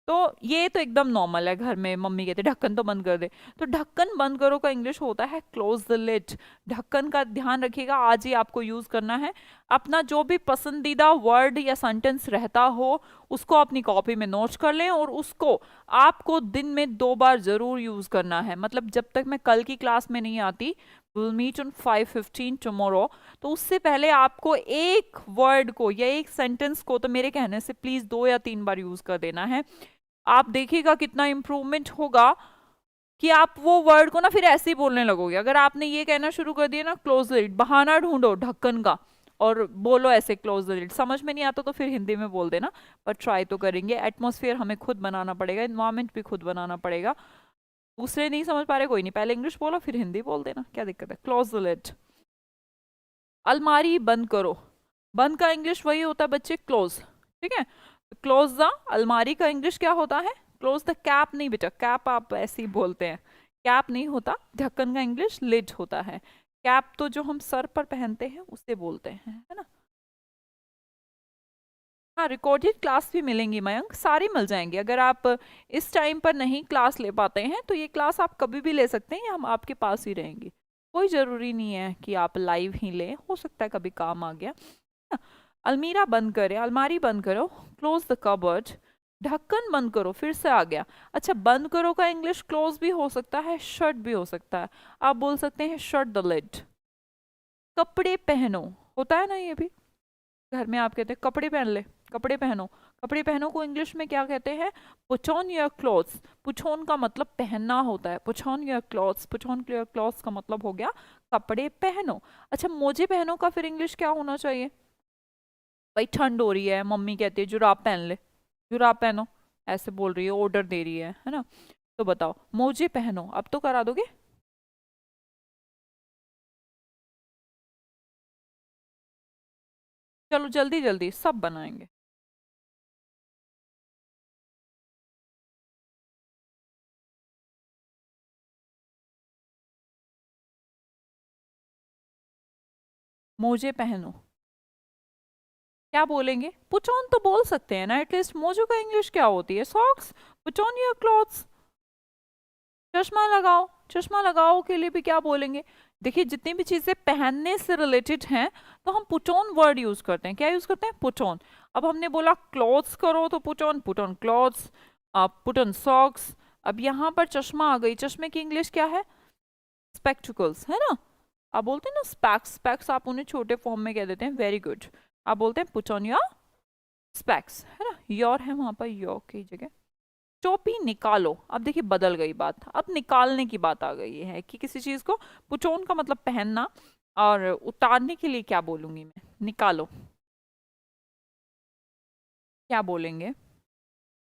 तो ये तो एकदम नॉर्मल है, घर में मम्मी कहते ढक्कन तो बंद कर दे, तो ढक्कन बंद करो का इंग्लिश होता है क्लोज द लिड। ढक्कन का ध्यान रखिएगा, आज ही आपको यूज करना है। अपना जो भी पसंदीदा वर्ड या सेंटेंस रहता हो उसको अपनी कॉपी में नोट कर लें, और उसको आपको दिन में 2 बार जरूर यूज करना है। मतलब जब तक मैं कल की क्लास में नहीं आती, विल मीट ऑन 5:15 टुमारो, तो उससे पहले आपको एक वर्ड को या एक सेंटेंस को तो मेरे कहने से प्लीज 2 या 3 बार यूज कर देना है। आप देखिएगा कितना इंप्रूवमेंट होगा कि आप वो वर्ड को ना फिर ऐसे ही बोलने लगोगे। अगर आपने ये कहना शुरू कर दिया ना क्लोज द लिड, बहाना ढूंढो ढक्कन का और बोलो ऐसे क्लोज द लिड, समझ में नहीं आता तो फिर हिंदी में बोल देना, पर ट्राई तो करेंगे। एटमॉस्फेयर हमें खुद बनाना पड़ेगा, इन्वायरमेंट भी खुद बनाना पड़ेगा। दूसरे नहीं समझ पा रहे, कोई नहीं, पहले इंग्लिश बोलो फिर हिंदी बोल देना, क्या दिक्कत है? Close the lid. अलमारी बंद करो, बंद का इंग्लिश वही होता है बच्चे, क्लोज, ठीक है? क्लोज द अलमारी का इंग्लिश क्या होता है? क्लोज द कैप नहीं बेटा, कैप आप ऐसे ही बोलते हैं, कैप नहीं होता। ढक्कन का इंग्लिश लिड होता है। कैप तो जो हम सर पर पहनते हैं उसे बोलते हैं, है ना? हाँ, रिकॉर्डेड क्लास भी मिलेंगी मयंक, सारी मिल जाएंगी। अगर आप इस टाइम पर नहीं क्लास ले पाते हैं तो ये क्लास आप कभी भी ले सकते हैं, हम आपके पास ही रहेंगी। कोई जरूरी नहीं है कि आप लाइव ही लें, हो सकता है कभी काम आ गया। अलमीरा बंद करें, अलमारी बंद करो, क्लोज द कबर्ड। ढक्कन बंद करो, फिर से आ गया। अच्छा, बंद करो का इंग्लिश क्लोज भी हो सकता है, शट भी हो सकता है। आप बोल सकते हैं शट द लिड। कपड़े पहनो होता है ना, ये भी घर में आप कहते हैं कपड़े पहन ले, कपड़े पहनो। कपड़े पहनो को इंग्लिश में क्या कहते हैं? Put on your clothes. Put on का मतलब पहनना होता है, put on your clothes, put on your clothes का मतलब हो गया कपड़े पहनो। अच्छा, मोजे पहनो का फिर इंग्लिश क्या होना चाहिए? भाई ठंड हो रही है, मम्मी कहती है जुराब पहन ले, जुराब पहनो, ऐसे बोल रही है, ऑर्डर दे रही है ना? तो बताओ, मोजे पहनो, अब तो करा दोगे? चलो जल्दी जल्दी सब बनाएंगे। मोजे पहनो क्या बोलेंगे? पुट ऑन तो बोल सकते हैं ना एटलीस्ट, मोजो का इंग्लिश क्या होती है? Socks. Put on your clothes. चश्मा लगाओ, चश्मा लगाओ के लिए भी क्या बोलेंगे? देखिए, जितनी भी चीजें पहनने से रिलेटेड हैं तो हम पुट ऑन वर्ड यूज करते हैं। क्या यूज करते हैं? Put on. अब हमने बोला क्लॉथ्स करो तो put on clothes, put on socks. अब यहाँ पर चश्मा आ गई, चश्मे की इंग्लिश क्या है? स्पेक्टिकल्स, है ना? आप बोलते हैं ना स्पैक्स, स्पैक्स आप उन्हें छोटे फॉर्म में कह देते हैं, वेरी गुड। आप बोलते हैं पुट ऑन योर स्पैक्स, है ना? योर है वहां पर, योर की जगह। टोपी निकालो, अब देखिए बदल गई बात, अब निकालने की बात आ गई है कि किसी चीज को पुट ऑन का मतलब पहनना, और उतारने के लिए क्या बोलूंगी मैं? निकालो, क्या बोलेंगे?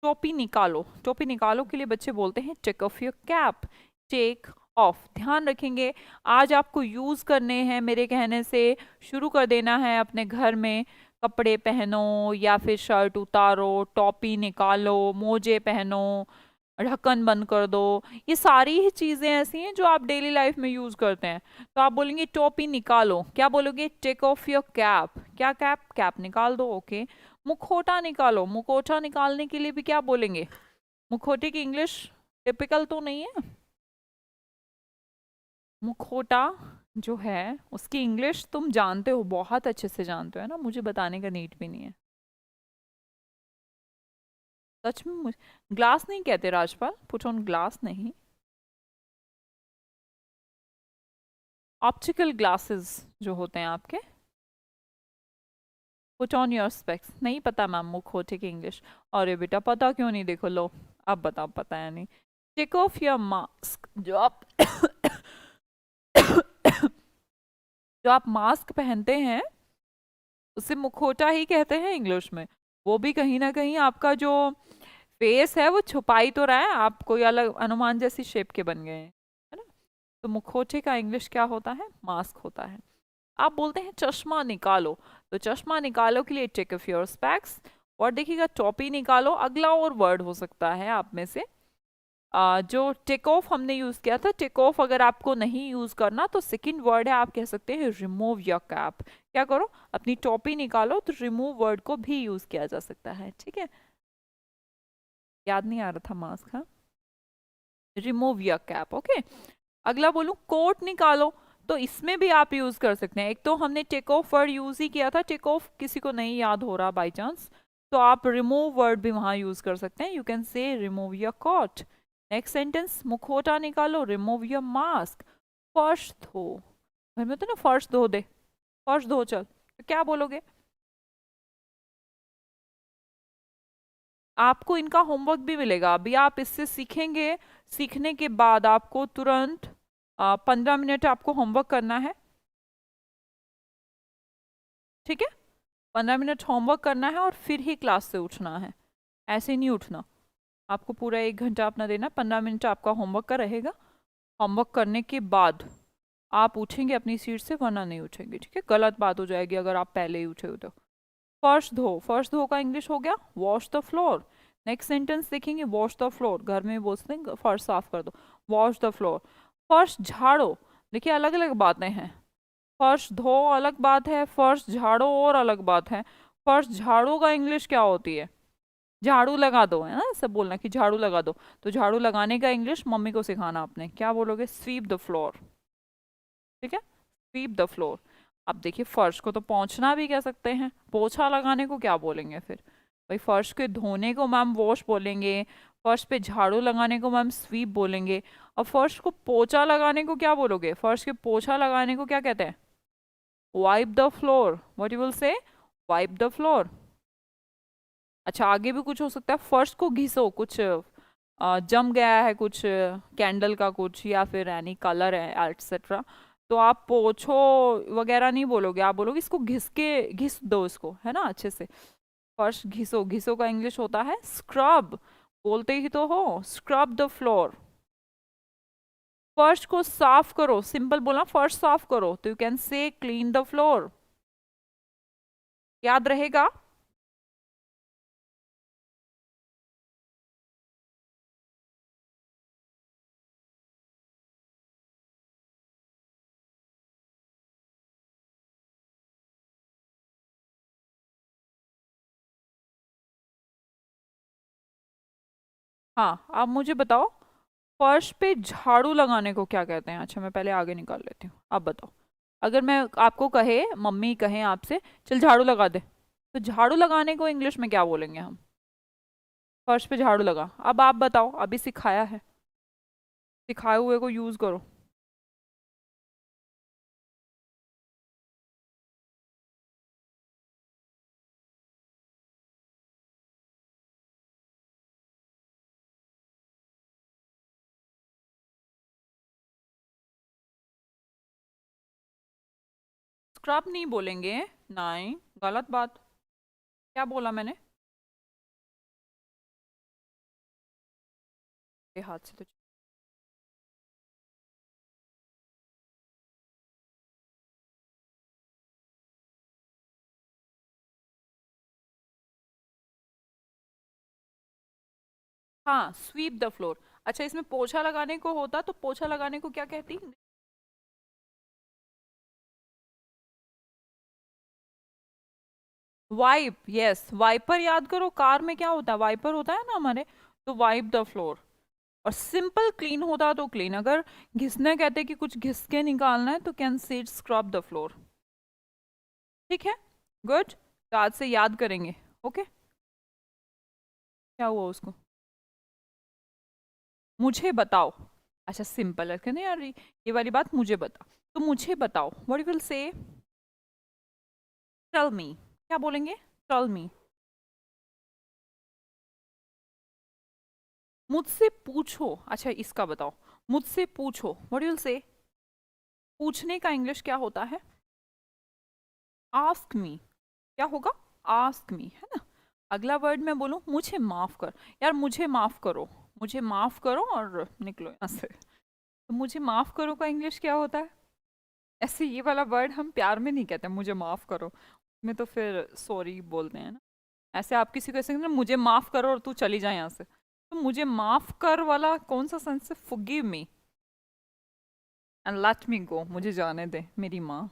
टोपी निकालो, टोपी निकालो के लिए बच्चे बोलते हैं take off your cap, take off. ध्यान रखेंगे, आज आपको यूज करने हैं, मेरे कहने से शुरू कर देना है अपने घर में। कपड़े पहनो या फिर शर्ट उतारो, टोपी निकालो, मोजे पहनो, ढक्कन बंद कर दो। ये सारी ही चीजें ऐसी हैं जो आप डेली लाइफ में यूज करते हैं। तो आप बोलेंगे टोपी निकालो, क्या बोलोगे? Take off your cap. क्या कैप? कैप निकाल दो, ओके। मुखौटा निकालो, मुखौटा निकालने के लिए भी क्या बोलेंगे? मुखौटे की इंग्लिश टिपिकल तो नहीं है। मुखौटा जो है उसकी इंग्लिश तुम जानते हो, बहुत अच्छे से जानते हो, है ना, मुझे बताने का नीड भी नहीं है। सच में मुझे ग्लास नहीं कहते राजपाल, पुट ऑन ग्लास नहीं, ऑप्टिकल ग्लासेस जो होते हैं आपके। पुट ऑन योर स्पेक्स, नहीं पता मैम मुखौटे की इंग्लिश। अरे बेटा पता क्यों नहीं, देखो लो, अब बताओ पता है नहीं। टेक ऑफ योर मास्क, जो आप जो आप मास्क पहनते हैं उसे मुखौटा ही कहते हैं इंग्लिश में। वो भी कहीं ना कहीं आपका जो फेस है वो छुपाई तो रहा है, आप कोई अलग अनुमान जैसी शेप के बन गए हैं, है ना। तो मुखौटे का इंग्लिश क्या होता है? मास्क होता है। आप बोलते हैं चश्मा निकालो, तो चश्मा निकालो के लिए टेक ऑफ योर स्पेक्स। और देखिएगा टोपी निकालो, अगला और वर्ड हो सकता है आप में से। जो टेक ऑफ हमने यूज किया था, टेक ऑफ अगर आपको नहीं यूज करना तो सेकंड वर्ड है, आप कह सकते हैं रिमूव योर कैप। क्या करो? अपनी टोपी निकालो, तो रिमूव वर्ड को भी यूज किया जा सकता है, ठीक है। याद नहीं आ रहा था मास्क, हाँ। Remove your cap, okay. अगला बोलूं कोट निकालो, तो इसमें भी आप यूज कर सकते हैं। एक तो हमने टेक ऑफ वर्ड यूज ही किया था, टेक ऑफ किसी को नहीं याद हो रहा बाई चांस, तो आप रिमूव वर्ड भी वहां यूज कर सकते हैं। You can say remove your coat. Next sentence, मुखौटा निकालो, रिमूव योर मास्क। फर्श धो, घर में तो ना फर्श धो दे, फर्श धो चल, तो क्या बोलोगे? आपको इनका होमवर्क भी मिलेगा, अभी आप इससे सीखेंगे। सीखने के बाद आपको तुरंत 15 मिनट आपको होमवर्क करना है, ठीक है। 15 मिनट होमवर्क करना है और फिर ही क्लास से उठना है, ऐसे नहीं उठना। आपको पूरा 1 घंटा अपना देना, 15 मिनट आपका होमवर्क का रहेगा। होमवर्क करने के बाद आप उठेंगे अपनी सीट से, वरना नहीं उठेंगे, ठीक है। गलत बात हो जाएगी अगर आप पहले ही उठे हो तो। फर्श धो, फर्श धो का इंग्लिश हो गया wash the floor. Next sentence देखेंगे, वॉश द फ्लोर, घर में बोलते हैं फर्श साफ कर दो, वॉश द फ्लोर। फर्श झाड़ो, देखिए अलग अलग बातें हैं। फर्श धो अलग बात है, फर्श झाड़ो और अलग बात है। फर्श झाड़ो का इंग्लिश क्या होती है? झाड़ू लगा दो, है ना, सब बोलना कि झाड़ू लगा दो। तो झाड़ू लगाने का इंग्लिश मम्मी को सिखाना आपने, क्या बोलोगे? स्वीप द फ्लोर, ठीक है, स्वीप द फ्लोर। अब देखिए फर्श को तो पोंछना भी कह सकते हैं, पोछा लगाने को क्या बोलेंगे फिर? भाई फर्श के धोने को मैम वॉश बोलेंगे, फर्श पे झाड़ू लगाने को मैम स्वीप बोलेंगे। अब फर्श को पोछा लगाने को क्या बोलोगे? फर्श के पोछा लगाने को क्या कहते हैं? Wipe the floor, what you will से? Wipe the floor. अच्छा आगे भी कुछ हो सकता है, फर्श को घिसो, कुछ जम गया है कुछ कैंडल का कुछ, या फिर एनी कलर है एटसेट्रा, तो आप पोछो वगैरह नहीं बोलोगे, आप बोलोगे इसको घिस के, घिस दो इसको, है ना, अच्छे से। फर्श घिसो, घिसो का इंग्लिश होता है स्क्रब, बोलते ही तो हो, स्क्रब द फ्लोर। फर्श को साफ करो, सिंपल बोला, फर्श साफ करो, तो यू कैन से क्लीन द फ्लोर। याद रहेगा? हाँ अब मुझे बताओ, फर्श पे झाड़ू लगाने को क्या कहते हैं? अच्छा मैं पहले आगे निकाल लेती हूँ, अब बताओ। अगर मैं आपको कहे, मम्मी कहे आपसे चल झाड़ू लगा दे, तो झाड़ू लगाने को इंग्लिश में क्या बोलेंगे हम? फर्श पे झाड़ू लगा। अब आप बताओ, अभी सिखाया है, सिखाए हुए को यूज करो। स्क्रब नहीं बोलेंगे, नहीं, गलत बात। क्या बोला मैंने? ये हाथ से तो हाँ, स्वीप द फ्लोर। अच्छा, इसमें पोछा लगाने को होता तो पोछा लगाने को क्या कहती? वाइप, यस, वाइपर याद करो, कार में क्या होता है, वाइपर होता है ना हमारे। तो वाइप द फ्लोर। और सिंपल क्लीन होता तो क्लीन, अगर घिसने कहते कि कुछ घिस के निकालना है तो can seed scrub the floor. ठीक है, गुड। तो आज से याद करेंगे। ओके, क्या हुआ उसको? मुझे बताओ। अच्छा, सिंपल है नहीं यार, ये वाली बात मुझे बता। तो मुझे बताओ, what you will say? Tell me. क्या बोलेंगे? Tell me. मुझसे पूछो। अच्छा, इसका बताओ। मुझसे पूछो, व्हाट यू विल से? पूछने का इंग्लिश क्या होता है? Ask me. क्या होगा? आस्क मी, है ना। अगला वर्ड मैं बोलूं, मुझे माफ कर। यार मुझे माफ करो। मुझे माफ करो और निकलो यहाँ से। तो मुझे माफ करो का इंग्लिश क्या होता है? ऐसे ये वाला वर्ड हम प्यार में नहीं कहते मुझे माफ करो। में तो फिर सॉरी बोलते हैं ना। ऐसे आप किसी को ऐसे कहते हैं, मुझे माफ करो और तू चली जाए यहाँ से। तो मुझे माफ कर वाला कौन सा सेंस है? Forgive me and let me go, मुझे जाने दे मेरी माँ।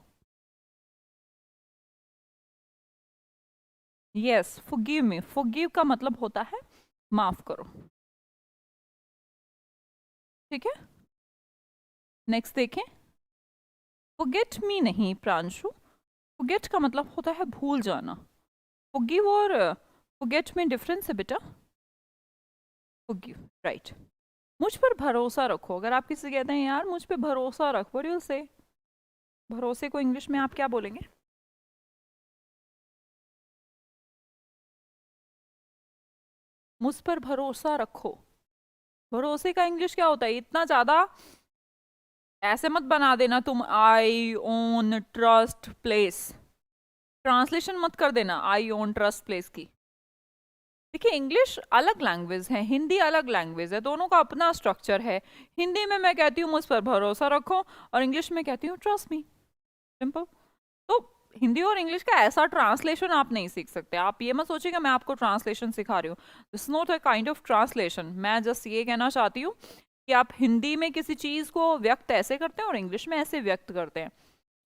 Yes, forgive me. फॉरगिव का मतलब होता है माफ करो। ठीक है, नेक्स्ट देखें। फॉरगेट मी नहीं प्रांशु, फॉरगेट का मतलब होता है भूल जाना। फॉरगिव और फॉरगेट में डिफरेंस है बेटा। Forgive, right. मुझ पर भरोसा रखो। अगर आप किसी से कहते हैं यार मुझ पे भरोसा रख, व्हाट यू से? भरोसे को इंग्लिश में आप क्या बोलेंगे? मुझ पर भरोसा रखो। भरोसे का इंग्लिश क्या होता है? इतना ज्यादा ऐसे मत बना देना तुम, आई ओन ट्रस्ट प्लेस। ट्रांसलेशन मत कर देना आई ओन ट्रस्ट प्लेस की। देखिए, इंग्लिश अलग लैंग्वेज है, हिंदी अलग लैंग्वेज है, दोनों का अपना स्ट्रक्चर है। हिंदी में मैं कहती हूँ मुझ पर भरोसा रखो, और इंग्लिश में कहती हूँ ट्रस्ट मी। सिंपल। तो हिंदी और इंग्लिश का ऐसा ट्रांसलेशन आप नहीं सीख सकते। आप ये मत सोचिएगा मैं आपको ट्रांसलेशन सिखा रही हूँ। This not a kind of translation. मैं जस्ट ये कहना चाहती हूँ कि आप हिंदी में किसी चीज़ को व्यक्त ऐसे करते हैं और इंग्लिश में ऐसे व्यक्त करते हैं।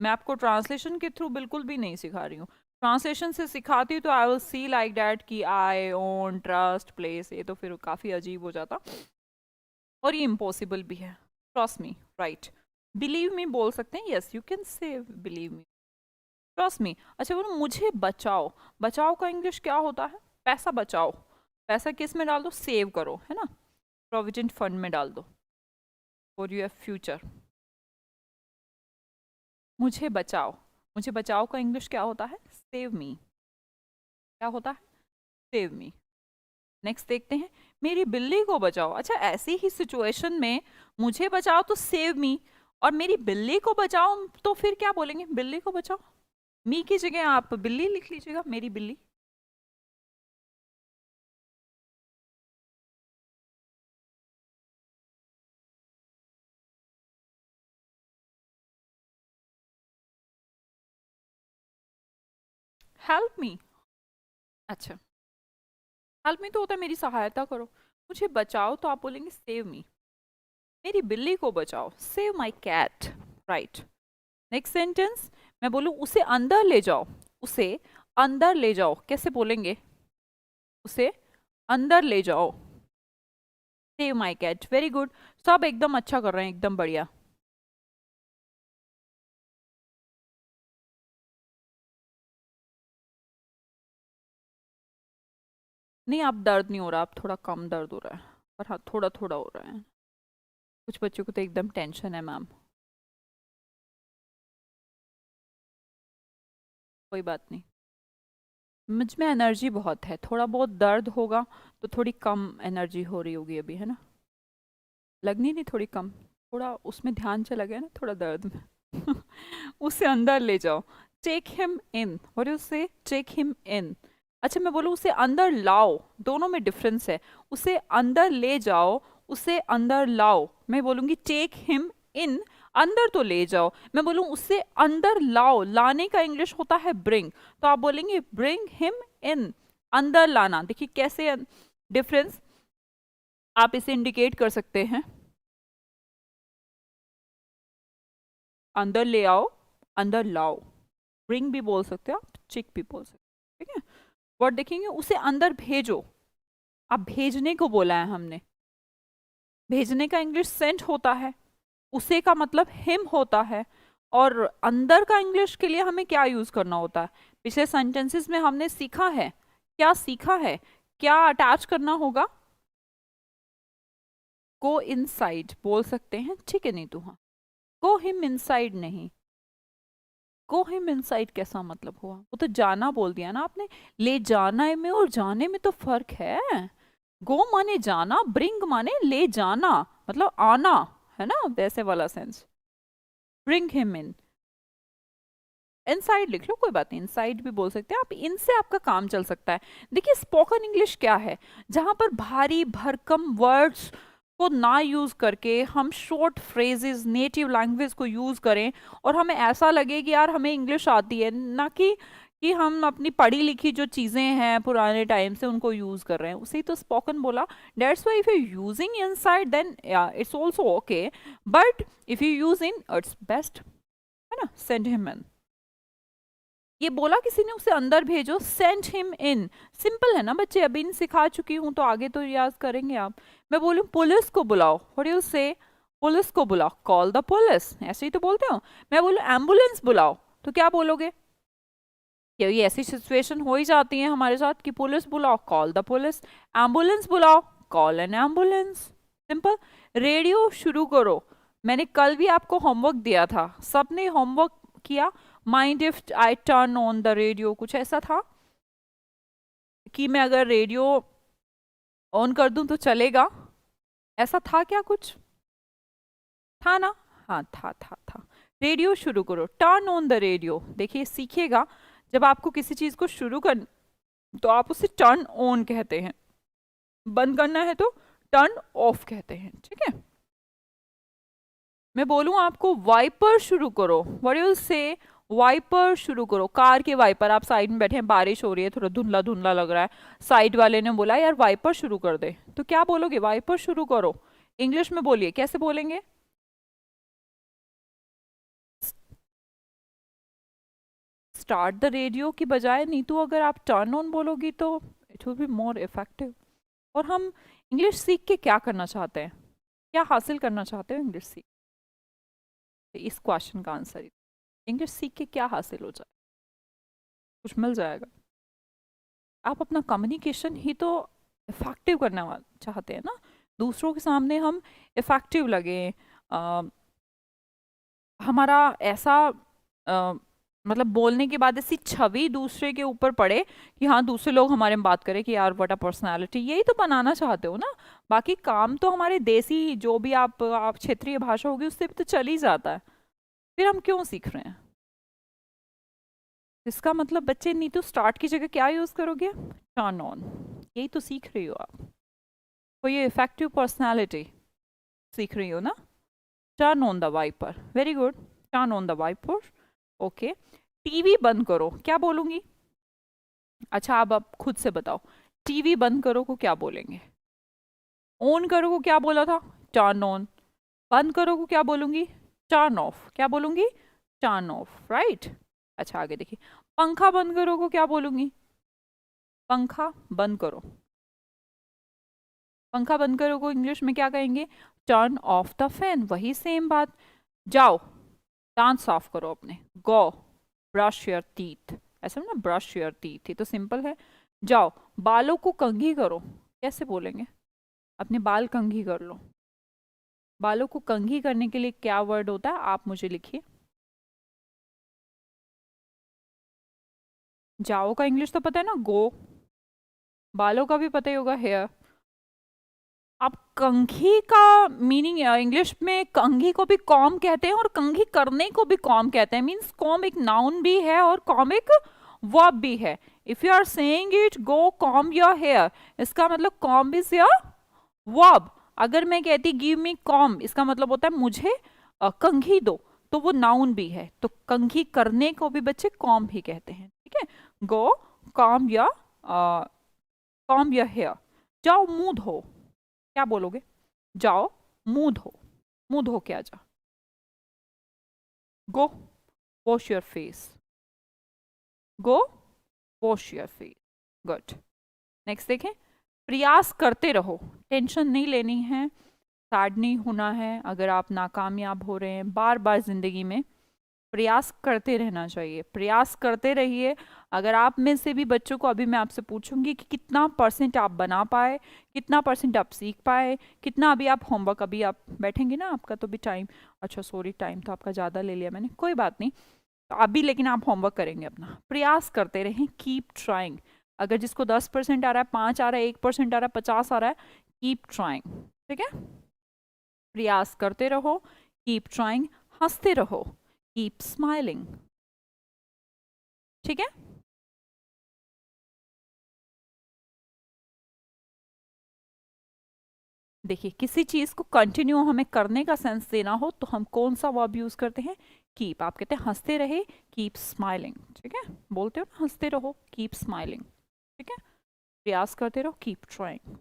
मैं आपको ट्रांसलेशन के थ्रू बिल्कुल भी नहीं सिखा रही हूँ। ट्रांसलेशन से सिखाती हूँ तो I will see like that कि आई ओन ट्रस्ट प्लेस, ये तो फिर काफ़ी अजीब हो जाता और ये इम्पॉसिबल भी है। Trust me, right. Believe me बोल सकते हैं, यस यू कैन से बिलीव मी, ट्रस्ट मी। अच्छा बोलो, मुझे बचाओ। बचाओ का इंग्लिश क्या होता है? पैसा बचाओ। पैसा किस में डाल दो? सेव करो, है ना। प्रोविडेंट फंड में डाल दो फॉर योर फ्यूचर। मुझे बचाओ। मुझे बचाओ का इंग्लिश क्या होता है? Save me. क्या होता है? Save me. नेक्स्ट देखते हैं, मेरी बिल्ली को बचाओ। अच्छा, ऐसी ही सिचुएशन में मुझे बचाओ तो सेव मी, और मेरी बिल्ली को बचाओ तो फिर क्या बोलेंगे? बिल्ली को बचाओ। मी की जगह आप बिल्ली लिख लीजिएगा, मेरी बिल्ली। Help me. अच्छा, हेल्प मी तो होता है मेरी सहायता करो। मुझे बचाओ तो आप बोलेंगे सेव मी। मेरी बिल्ली को बचाओ, save my cat, right. Next sentence, मैं बोलूँ उसे अंदर ले जाओ। उसे अंदर ले जाओ, कैसे बोलेंगे? उसे अंदर ले जाओ, save my cat. Very good, सब एकदम अच्छा कर रहे हैं, एकदम बढ़िया। नहीं, आप दर्द नहीं हो रहा, आप थोड़ा कम दर्द हो रहा है, पर हाँ थोड़ा थोड़ा हो रहा है। कुछ बच्चों को तो एकदम टेंशन है मैम। कोई बात नहीं, मुझ में एनर्जी बहुत है, थोड़ा बहुत दर्द होगा तो थोड़ी कम एनर्जी हो रही होगी अभी, है ना। लगनी नहीं, थोड़ी कम, थोड़ा उसमें ध्यान चला गया ना, थोड़ा दर्द में। उसे अंदर ले जाओ, take him in, what you say? Take him in. अच्छा, मैं बोलूँ उसे अंदर लाओ, दोनों में डिफरेंस है। उसे अंदर ले जाओ, उसे अंदर लाओ। मैं बोलूँगी टेक हिम इन, अंदर तो ले जाओ। मैं बोलूँ उसे अंदर लाओ, लाने का इंग्लिश होता है ब्रिंग, तो आप बोलेंगे ब्रिंग हिम इन, अंदर लाना। देखिए कैसे डिफरेंस। आप इसे इंडिकेट कर सकते हैं, अंदर ले आओ, अंदर लाओ। ब्रिंग भी बोल सकते हो आप, चिक भी बोल सकते हो, ठीक है। वर्ड देखेंगे, उसे अंदर भेजो। अब भेजने को बोला है हमने, भेजने का इंग्लिश सेंड होता है, उसे का मतलब हिम होता है, और अंदर का इंग्लिश के लिए हमें क्या यूज करना होता है? पिछले सेंटेंसेस में हमने सीखा है, क्या सीखा है, क्या अटैच करना होगा? गो इनसाइड बोल सकते हैं, ठीक है नीतू। हाँ, गो हिम इनसाइड नहीं, गो हिम इनसाइड कैसा मतलब हुआ? वो तो जाना बोल दिया ना आपने। ले जाना में और जाने में तो फर्क है। गो माने जाना, ब्रिंग माने ले जाना, मतलब आना, है ना, वैसे वाला sense. Bring him in, inside लिख लो, कोई बात नहीं, इनसाइड भी बोल सकते हैं आप, इनसे आपका काम चल सकता है। देखिए स्पोकन इंग्लिश क्या है, जहां पर भारी भरकम वर्ड्स को ना यूज करके हम शॉर्ट फ्रेजेस, नेटिव लैंग्वेज को यूज करें, और हमें ऐसा लगे कि यार हमें इंग्लिश आती है, ना कि हम अपनी पढ़ी लिखी जो चीजें हैं पुराने टाइम से उनको यूज कर रहे हैं, उसे ही तो स्पोकन बोला। That's why if you using inside then it's also okay, but if you use in it's best, है ना। सेंड हिम इन, ये बोला किसी ने, उसे अंदर भेजो, सेंड हिम इन। सिंपल है ना बच्चे, अभी इन सिखा चुकी हूं तो आगे तो याद करेंगे आप। मैं बोलूं पुलिस को बुलाओ, व्हाट डू यू से? पुलिस को बुलाओ, कॉल द पुलिस, ऐसे ही तो बोलते हो। मैं बोलूं एम्बुलेंस बुलाओ, तो क्या बोलोगे? क्योंकि ऐसी सिचुएशन हो ही जाती है हमारे साथ कि पुलिस बुलाओ, कॉल द पुलिस, एम्बुलेंस बुलाओ, call N ambulance. Simple. Radio शुरू करो, मैंने कल भी आपको होमवर्क दिया था, सबने होमवर्क किया। Mind if I turn on the radio, कुछ ऐसा था कि मैं अगर रेडियो ऑन कर दूं तो चलेगा, ऐसा था क्या कुछ? था ना? हाँ था। रेडियो शुरू करो, टर्न ऑन द रेडियो। देखिए सीखिएगा, जब आपको किसी चीज को शुरू कर तो आप उसे टर्न ऑन कहते हैं, बंद करना है तो टर्न ऑफ कहते हैं, ठीक है। मैं बोलूं आपको वाइपर शुरू करो, व्हाट यू से? वाइपर शुरू करो, कार के वाइपर। आप साइड में बैठे हैं, बारिश हो रही है, थोड़ा धुंधला धुंधला लग रहा है, साइड वाले ने बोला यार वाइपर शुरू कर दे, तो क्या बोलोगे? वाइपर शुरू करो। इंग्लिश में बोलिए, कैसे बोलेंगे? स्टार्ट द रेडियो की बजाय नीतू अगर आप टर्न ऑन बोलोगी तो it will be more effective. और हम इंग्लिश सीख के क्या करना चाहते हैं, क्या हासिल करना चाहते हो इंग्लिश सीख? इस क्वेश्चन का आंसर, इंग्लिश सीख के क्या हासिल हो जाए? कुछ मिल जाएगा। आप अपना कम्युनिकेशन ही तो इफेक्टिव करना चाहते हैं ना, दूसरों के सामने हम इफेक्टिव लगे, अ, हमारा ऐसा अ, मतलब बोलने के बाद ऐसी छवि दूसरे के ऊपर पड़े कि हाँ दूसरे लोग हमारे में बात करें कि यार व्हाट अ पर्सनालिटी, यही तो बनाना चाहते हो ना। बाकी काम तो हमारे देसी जो भी आप क्षेत्रीय भाषा होगी उससे भी तो चल ही जाता है, फिर हम क्यों सीख रहे हैं? इसका मतलब बच्चे नहीं तो स्टार्ट की जगह क्या यूज करोगे? टर्न ऑन, यही तो सीख रही हो आप, तो ये इफेक्टिव पर्सनालिटी सीख रही हो ना। Turn on the wiper, very good, turn on the wiper. Okay, TV बंद करो, क्या बोलूंगी? अच्छा अब आप खुद से बताओ, टीवी बंद करो को क्या बोलेंगे? ऑन करो को क्या बोला था? Turn on. बंद करो को क्या बोलूंगी? Turn off. क्या बोलूंगी? Turn off, right. अच्छा आगे देखिए, पंखा बंद करो को क्या बोलूंगी? पंखा बंद करो। पंखा बंद करो को इंग्लिश में क्या कहेंगे? टर्न ऑफ द फैन, वही सेम बात। जाओ दांत साफ करो अपने, गो ब्रश योर टीथ, ऐसा ना, ब्रश योर टीथ, ये तो सिंपल है। जाओ बालों को कंघी करो, कैसे बोलेंगे? अपने बाल कंघी कर लो। बालों को कंघी करने के लिए क्या वर्ड होता है, आप मुझे लिखिए। जाओ का इंग्लिश तो पता है ना, गो। बालों का भी पता ही होगा, हेयर। अब कंघी का मीनिंग इंग्लिश में कंघी को भी कॉम कहते हैं और कंघी करने को भी कॉम कहते हैं। मीन्स कॉम एक नाउन भी है और कॉम एक वर्ब भी है। If you are saying it go comb your hair, इसका मतलब कॉम इज योर वर्ब। अगर मैं कहती गिव मी कॉम, इसका मतलब होता है मुझे कंघी दो, तो वो नाउन भी है, तो कंघी करने को भी बच्चे कॉम ही कहते हैं, ठीक है। गो कॉम योर हेयर। जाओ मुंह धो, क्या बोलोगे? जाओ, मुंह धो के आ जा। Go, wash your face. Go, wash your face. Good. Next देखें, प्रयास करते रहो, टेंशन नहीं लेनी है, सैड नहीं होना है अगर आप नाकामयाब हो रहे हैं। बार बार जिंदगी में प्रयास करते रहना चाहिए, प्रयास करते रहिए। अगर आप में से भी बच्चों को अभी मैं आपसे पूछूंगी कि कितना परसेंट आप बना पाए, कितना परसेंट आप सीख पाए, कितना अभी आप होमवर्क, अभी आप बैठेंगे ना, आपका तो भी टाइम, अच्छा सॉरी टाइम तो आपका ज़्यादा ले लिया मैंने, कोई बात नहीं। तो अभी लेकिन आप होमवर्क करेंगे अपना, प्रयास करते रहें, कीप ट्राइंग। अगर जिसको 10% आ रहा है, 5 आ रहा है, 1% आ रहा है, 50 आ रहा है, कीप ट्राइंग। ठीक है, प्रयास करते रहो, कीप ट्राइंग, हंसते रहो, कीप स्माइलिंग। ठीक है, देखिए किसी चीज को कंटिन्यू हमें करने का सेंस देना हो तो हम कौन सा वर्ब यूज करते हैं? कीप। आप कहते हैं हंसते रहे, कीप स्माइलिंग। ठीक है, बोलते हो ना हंसते रहो, कीप स्माइलिंग। ठीक है, प्रयास करते रहो, keep trying,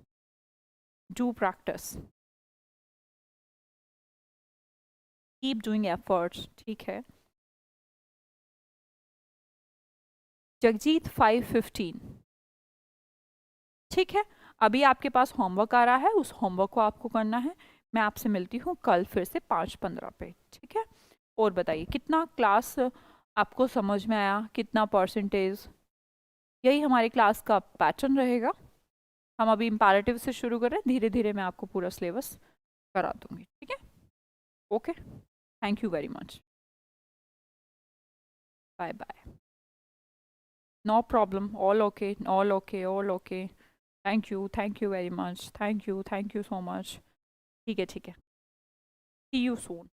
do practice, keep doing efforts. ठीक है, जगजीत 5:15। ठीक है, अभी आपके पास होमवर्क आ रहा है, उस होमवर्क को आपको करना है। मैं आपसे मिलती हूँ कल फिर से 5:15 पे। ठीक है, और बताइए कितना क्लास आपको समझ में आया, कितना परसेंटेज? यही हमारी क्लास का पैटर्न रहेगा। हम अभी इम्पैरेटिव से शुरू कर रहे हैं, धीरे धीरे मैं आपको पूरा सिलेबस करा दूंगी। ठीक है, okay, thank you very much, bye bye. No problem, all okay, all okay, all okay. Thank you very much, thank you so much. ठीक है, ठीक है, सी यू सून।